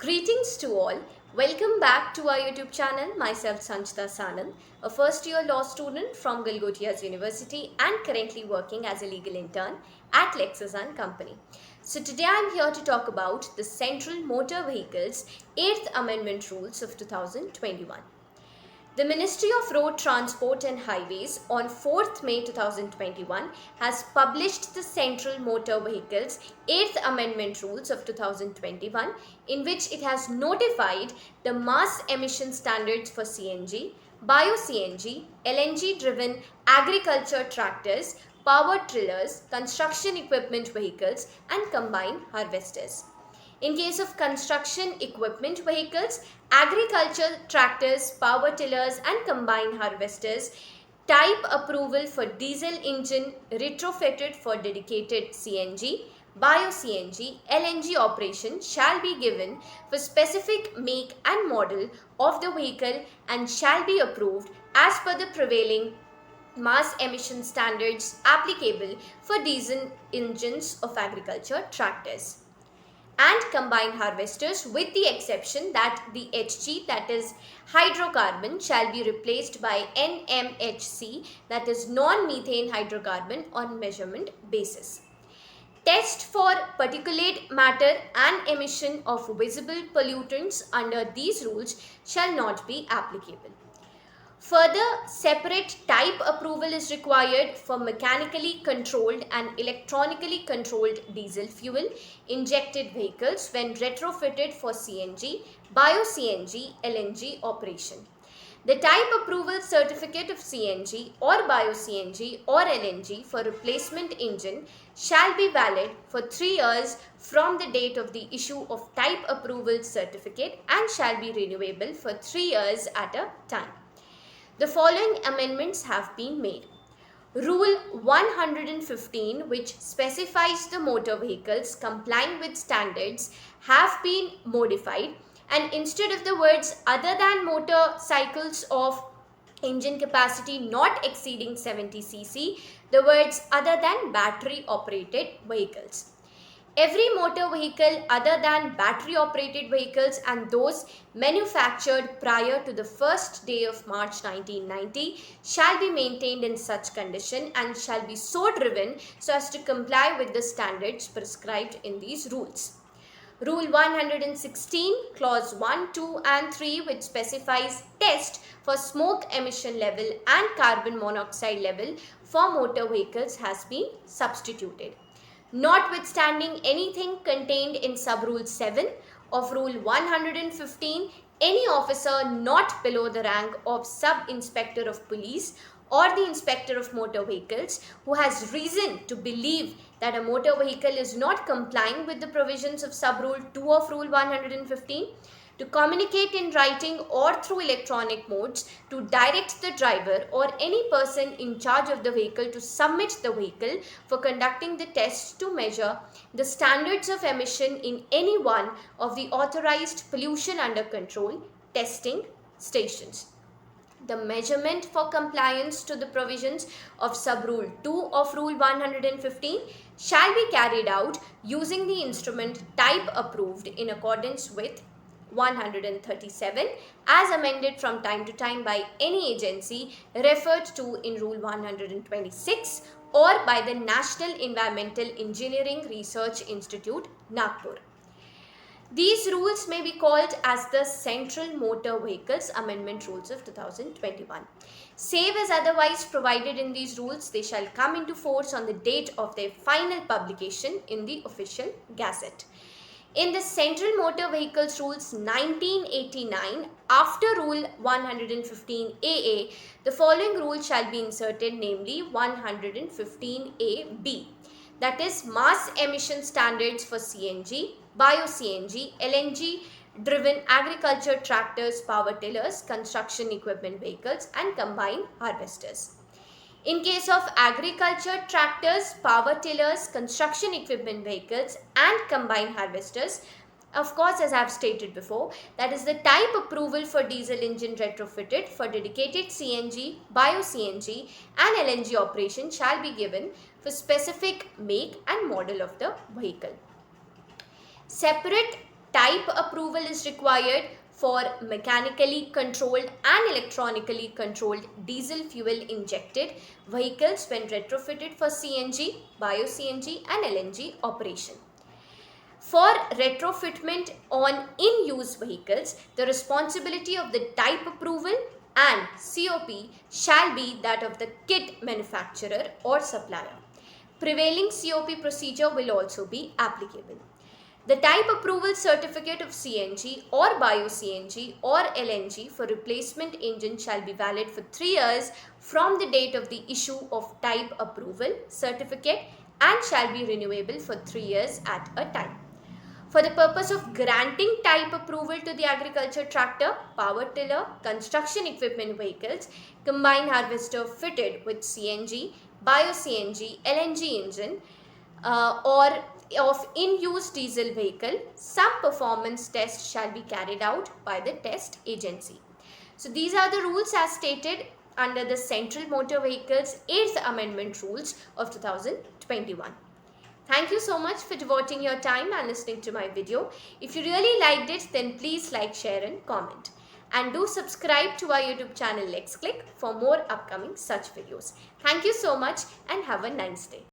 Greetings to all. Welcome back to our YouTube channel. Myself Sanchita Sanand, a first year law student from Galgotia's University and currently working as a legal intern at LEXIS and Company. So today I am here to talk about the Central Motor Vehicles 8th Amendment Rules of 2021. The Ministry of Road Transport and Highways on 4th May 2021 has published the Central Motor Vehicles 8th Amendment Rules of 2021, in which it has notified the mass emission standards for CNG, Bio-CNG, LNG driven agriculture tractors, power tillers, construction equipment vehicles and combined harvesters. In case of construction equipment vehicles, agriculture tractors, power tillers and combined harvesters, type approval for diesel engine retrofitted for dedicated CNG, Bio-CNG, LNG operation shall be given for specific make and model of the vehicle and shall be approved as per the prevailing mass emission standards applicable for diesel engines of agriculture tractors and combined harvesters, with the exception that the HG, that is hydrocarbon, shall be replaced by NMHC, that is non-methane hydrocarbon, on measurement basis. Test for particulate matter and emission of visible pollutants under these rules shall not be applicable. Further, separate type approval is required for mechanically controlled and electronically controlled diesel fuel injected vehicles when retrofitted for CNG, Bio-CNG, LNG operation. The type approval certificate of CNG or Bio-CNG or LNG for replacement engine shall be valid for 3 years from the date of the issue of type approval certificate and shall be renewable for 3 years at a time. The following amendments have been made. Rule 115, which specifies the motor vehicles complying with standards, have been modified, and instead of the words other than motorcycles of engine capacity not exceeding 70 cc, the words other than battery operated vehicles. Every motor vehicle other than battery operated vehicles and those manufactured prior to the first day of March 1990 shall be maintained in such condition and shall be so driven so as to comply with the standards prescribed in these rules. Rule 116, Clause 1, 2 and 3, which specifies test for smoke emission level and carbon monoxide level for motor vehicles, has been substituted. Notwithstanding anything contained in Sub-Rule 7 of Rule 115, any officer not below the rank of Sub-Inspector of Police or the Inspector of Motor Vehicles who has reason to believe that a motor vehicle is not complying with the provisions of Sub-Rule 2 of Rule 115, to communicate in writing or through electronic modes to direct the driver or any person in charge of the vehicle to submit the vehicle for conducting the tests to measure the standards of emission in any one of the authorized pollution under control testing stations. The measurement for compliance to the provisions of Sub-Rule 2 of Rule 115 shall be carried out using the instrument type approved in accordance with 137 as amended from time to time by any agency referred to in Rule 126 or by the National Environmental Engineering Research Institute, Nagpur. These rules may be called as the Central Motor Vehicles Amendment Rules of 2021. Save as otherwise provided in these rules, they shall come into force on the date of their final publication in the official gazette. In the Central Motor Vehicles Rules 1989, after Rule 115 AA, the following rule shall be inserted, namely 115 AB. That is mass emission standards for CNG, Bio-CNG, LNG driven agriculture tractors, power tillers, construction equipment vehicles and combined harvesters. In case of agriculture tractors, power tillers, construction equipment vehicles and combined harvesters, of course, as I have stated before, that is the type approval for diesel engine retrofitted for dedicated CNG, Bio-CNG and LNG operation shall be given for specific make and model of the vehicle. Separate type approval is required for mechanically controlled and electronically controlled diesel fuel injected vehicles when retrofitted for CNG, bio-CNG and LNG operation. For retrofitment on in-use vehicles, the responsibility of the type approval and COP shall be that of the kit manufacturer or supplier. Prevailing COP procedure will also be applicable. The type approval certificate of CNG or bio-CNG or LNG for replacement engine shall be valid for 3 years from the date of the issue of type approval certificate and shall be renewable for 3 years at a time. For the purpose of granting type approval to the agriculture tractor, power tiller, construction equipment vehicles, combine harvester fitted with CNG, bio-CNG, LNG engine or of in-use diesel vehicle, some performance tests shall be carried out by the test agency. So these are the rules as stated under the Central Motor Vehicles 8th Amendment Rules of 2021. Thank you so much for devoting your time and listening to my video. If you really liked it, then please like, share and comment. And do subscribe to our YouTube channel Lexcliq for more upcoming such videos. Thank you so much and have a nice day.